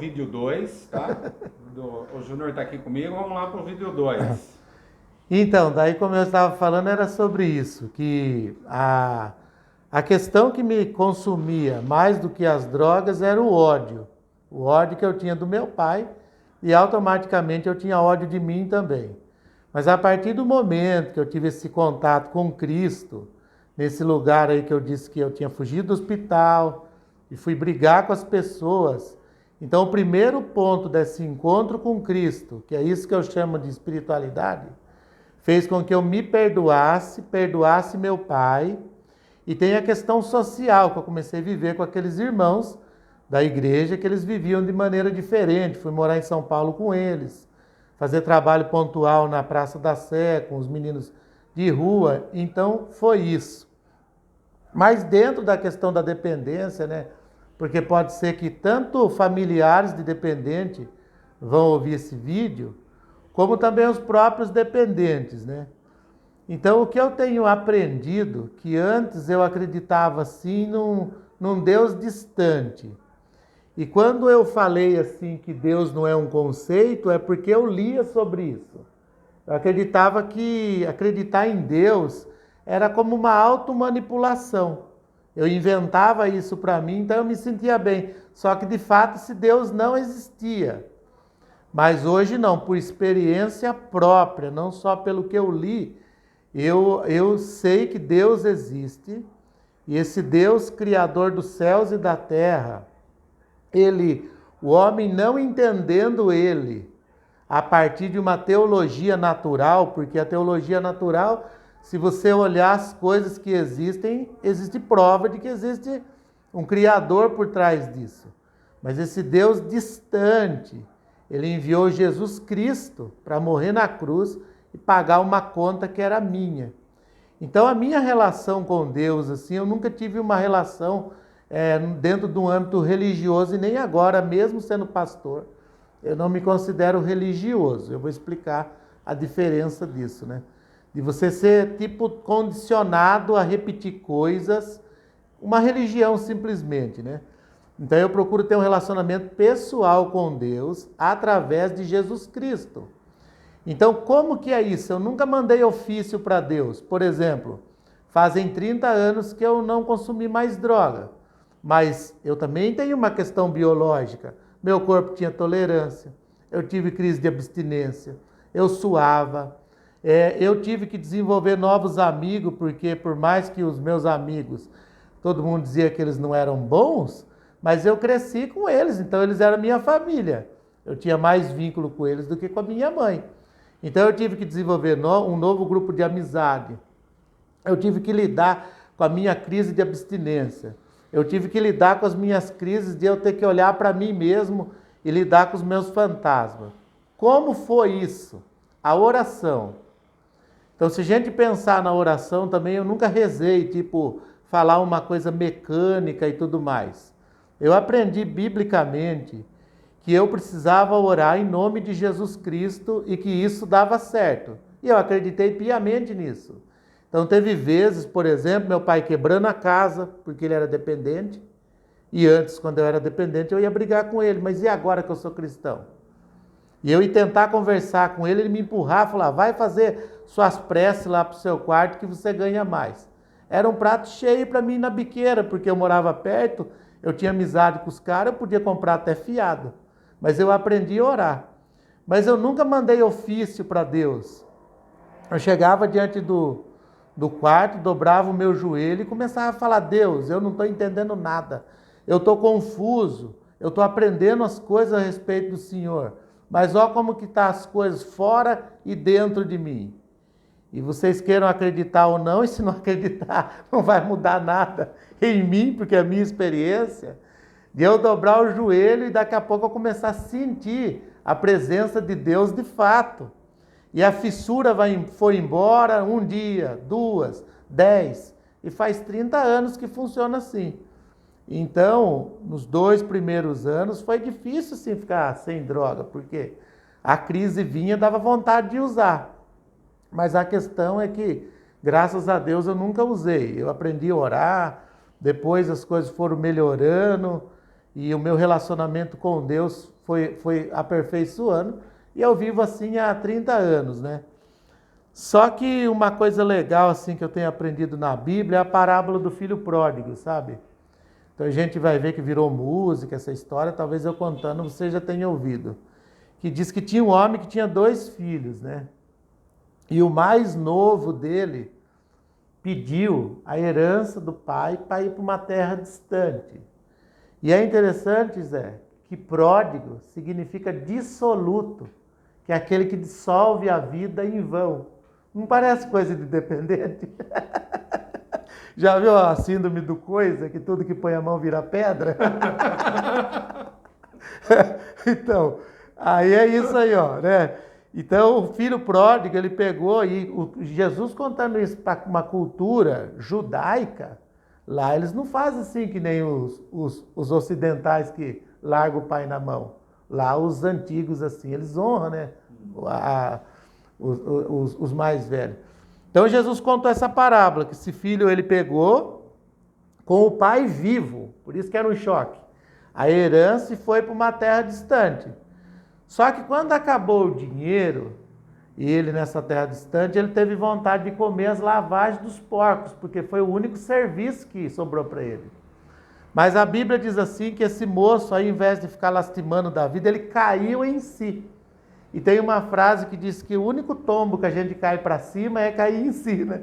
vídeo 2, tá? O Júnior está aqui comigo, vamos lá para o vídeo 2. Então, daí como eu estava falando, era sobre isso, que a questão que me consumia mais do que as drogas era o ódio que eu tinha do meu pai, e automaticamente eu tinha ódio de mim também. Mas a partir do momento que eu tive esse contato com Cristo, nesse lugar aí que eu disse que eu tinha fugido do hospital e fui brigar com as pessoas, então o primeiro ponto desse encontro com Cristo, que é isso que eu chamo de espiritualidade, fez com que eu me perdoasse meu pai, e tem a questão social, que eu comecei a viver com aqueles irmãos da igreja, que eles viviam de maneira diferente. Fui morar em São Paulo com eles, fazer trabalho pontual na Praça da Sé, com os meninos de rua, então foi isso. Mas dentro da questão da dependência, né? Porque pode ser que tanto familiares de dependente vão ouvir esse vídeo, como também os próprios dependentes, né? Então, o que eu tenho aprendido, que antes eu acreditava assim num Deus distante. E quando eu falei assim que Deus não é um conceito, é porque eu lia sobre isso. Eu acreditava que acreditar em Deus era como uma automanipulação. Eu inventava isso para mim, então eu me sentia bem. Só que de fato esse Deus não existia. Mas hoje não, por experiência própria, não só pelo que eu li, eu sei que Deus existe, e esse Deus criador dos céus e da terra, o homem não entendendo ele, a partir de uma teologia natural, porque a teologia natural, se você olhar as coisas que existem, existe prova de que existe um criador por trás disso. Mas esse Deus distante, ele enviou Jesus Cristo para morrer na cruz e pagar uma conta que era minha. Então a minha relação com Deus, assim, eu nunca tive uma relação dentro de um âmbito religioso, e nem agora, mesmo sendo pastor, eu não me considero religioso. Eu vou explicar a diferença disso, né? De você ser tipo condicionado a repetir coisas, uma religião simplesmente, né? Então eu procuro ter um relacionamento pessoal com Deus através de Jesus Cristo. Então, como que é isso? Eu nunca mandei ofício para Deus. Por exemplo, fazem 30 anos que eu não consumi mais droga. Mas eu também tenho uma questão biológica. Meu corpo tinha tolerância. Eu tive crise de abstinência. Eu suava. Eu tive que desenvolver novos amigos, porque por mais que os meus amigos, todo mundo dizia que eles não eram bons, mas eu cresci com eles, então eles eram minha família. Eu tinha mais vínculo com eles do que com a minha mãe. Então eu tive que desenvolver um novo grupo de amizade. Eu tive que lidar com a minha crise de abstinência. Eu tive que lidar com as minhas crises de eu ter que olhar para mim mesmo e lidar com os meus fantasmas. Como foi isso? A oração. Então, se a gente pensar na oração também, eu nunca rezei, tipo, falar uma coisa mecânica e tudo mais. Eu aprendi biblicamente que eu precisava orar em nome de Jesus Cristo e que isso dava certo. E eu acreditei piamente nisso. Então teve vezes, por exemplo, meu pai quebrando a casa, porque ele era dependente. E antes, quando eu era dependente, eu ia brigar com ele. Mas e agora que eu sou cristão? E eu ia tentar conversar com ele, ele me empurrar, falar, vai fazer suas preces lá para o seu quarto que você ganha mais. Era um prato cheio para mim na biqueira, porque eu morava perto, eu tinha amizade com os caras, eu podia comprar até fiado. Mas eu aprendi a orar. Mas eu nunca mandei ofício para Deus. Eu chegava diante do quarto, dobrava o meu joelho e começava a falar, Deus, eu não estou entendendo nada. Eu estou confuso. Eu estou aprendendo as coisas a respeito do Senhor. Mas olha como que estão as coisas fora e dentro de mim. E vocês queiram acreditar ou não, e se não acreditar, não vai mudar nada em mim, porque é a minha experiência, de eu dobrar o joelho e daqui a pouco eu começar a sentir a presença de Deus de fato. E a fissura foi embora 1 dia, 2, 10, e faz 30 anos que funciona assim. Então, nos 2 primeiros anos foi difícil assim, ficar sem droga, porque a crise vinha e dava vontade de usar. Mas a questão é que, graças a Deus, eu nunca usei. Eu aprendi a orar, depois as coisas foram melhorando e o meu relacionamento com Deus foi aperfeiçoando, e eu vivo assim há 30 anos, né? Só que uma coisa legal assim que eu tenho aprendido na Bíblia é a parábola do filho pródigo, sabe? Então a gente vai ver que virou música essa história, talvez eu contando você já tenha ouvido. Que diz que tinha um homem que tinha 2 filhos, né? E o mais novo dele pediu a herança do pai para ir para uma terra distante. E é interessante, Zé, que pródigo significa dissoluto, que é aquele que dissolve a vida em vão. Não parece coisa de dependente? Já viu a síndrome do coisa, que tudo que põe a mão vira pedra? Então, aí é isso aí, ó, né? Então, o filho pródigo, ele pegou, e Jesus contando isso para uma cultura judaica, lá eles não fazem assim que nem os ocidentais que largam o pai na mão. Lá os antigos, assim, eles honram, né? Os mais velhos. Então, Jesus contou essa parábola, que esse filho ele pegou com o pai vivo, por isso que era um choque. A herança e foi para uma terra distante. Só que quando acabou o dinheiro, e ele nessa terra distante, ele teve vontade de comer as lavagens dos porcos, porque foi o único serviço que sobrou para ele. Mas a Bíblia diz assim que esse moço, ao invés de ficar lastimando da vida, ele caiu em si. E tem uma frase que diz que o único tombo que a gente cai para cima é cair em si, né?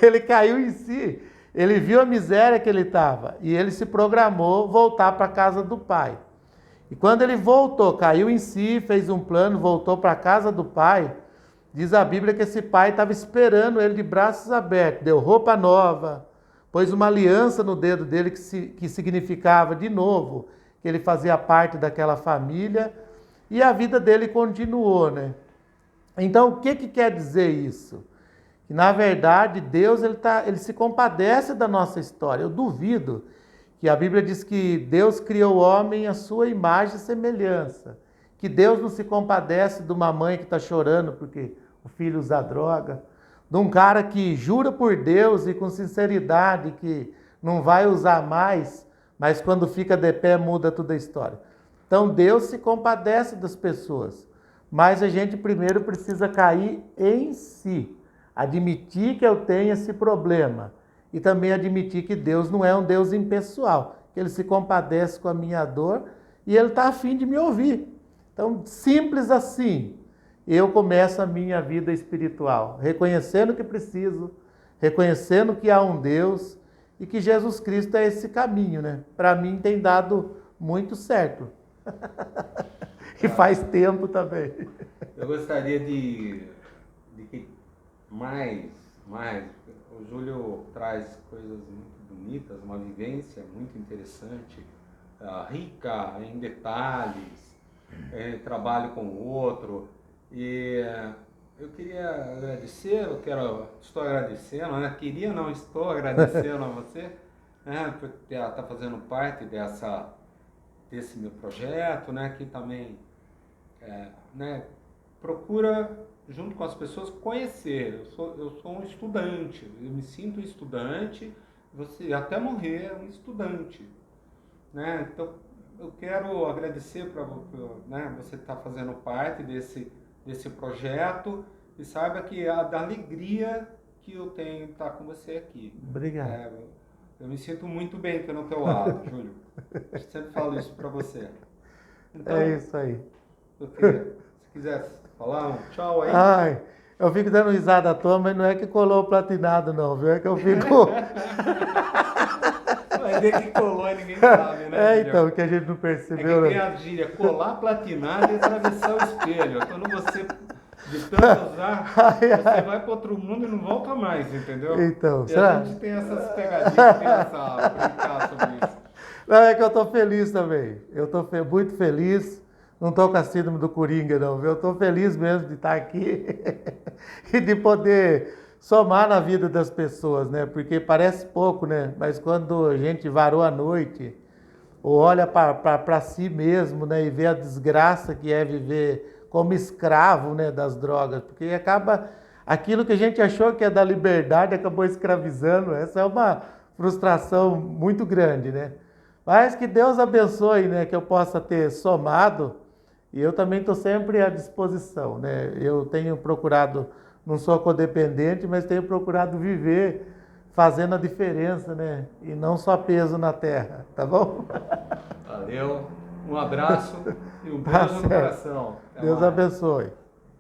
Ele caiu em si, ele viu a miséria que ele estava e ele se programou voltar para a casa do pai. E quando ele voltou, caiu em si, fez um plano, voltou para a casa do pai, diz a Bíblia que esse pai estava esperando ele de braços abertos, deu roupa nova, pôs uma aliança no dedo dele que significava, de novo, que ele fazia parte daquela família, e a vida dele continuou, né? Então, o que quer dizer isso? Que, na verdade, Deus ele se compadece da nossa história. Eu duvido que a Bíblia diz que Deus criou o homem à sua imagem e semelhança. Que Deus não se compadece de uma mãe que está chorando porque o filho usa droga. De um cara que jura por Deus e com sinceridade que não vai usar mais, mas quando fica de pé muda toda a história. Então Deus se compadece das pessoas. Mas a gente primeiro precisa cair em si. Admitir que eu tenho esse problema. E também admitir que Deus não é um Deus impessoal, que Ele se compadece com a minha dor e Ele está a fim de me ouvir. Então, simples assim, eu começo a minha vida espiritual, reconhecendo que preciso, reconhecendo que há um Deus e que Jesus Cristo é esse caminho, né? Para mim tem dado muito certo. E faz tempo também. Eu gostaria de que mais, o Júlio traz coisas muito bonitas, uma vivência muito interessante, rica em detalhes, trabalho com o outro, e eu queria agradecer, estou agradecendo, né? Estou agradecendo a você, né, por estar fazendo parte desse meu projeto, né, que também né, procura, junto com as pessoas, conhecer. Eu sou um estudante, eu me sinto estudante, até morrer um estudante, né? Então, eu quero agradecer para né, você estar fazendo parte desse projeto e saiba que da alegria que eu tenho estar com você aqui. Obrigado. Eu me sinto muito bem aqui no teu lado, Júlio. Eu sempre falo isso para você. Então, é isso aí. Se quiser falar um tchau aí. Ai, eu fico dando risada à toa, mas não é que colou o platinado não, viu? É que eu fico... Vai ver que colou e ninguém sabe, né? Então, que a gente não percebeu. É que tem a gíria, colar platinado e atravessar o espelho. Quando você, de tanto usar, você vai para outro mundo e não volta mais, entendeu? Então, e será? a gente tem essas pegadinhas, tem essa brincar sobre isso. Não, é que eu tô feliz também. Eu tô muito feliz. Não tô com a síndrome do Coringa, não, viu? Eu tô feliz mesmo de estar aqui e de poder somar na vida das pessoas, né? Porque parece pouco, né? Mas quando a gente varou a noite, ou olha para si mesmo, né? E vê a desgraça que é viver como escravo, né? Das drogas. Porque acaba... Aquilo que a gente achou que é da liberdade acabou escravizando. Essa é uma frustração muito grande, né? Mas que Deus abençoe, né? Que eu possa ter somado. E eu também estou sempre à disposição, né? Eu tenho procurado, não sou codependente, mas tenho procurado viver fazendo a diferença, né? E não só peso na terra, tá bom? Valeu, um abraço e um Tá beijo no certo. coração. Até Deus mais. abençoe.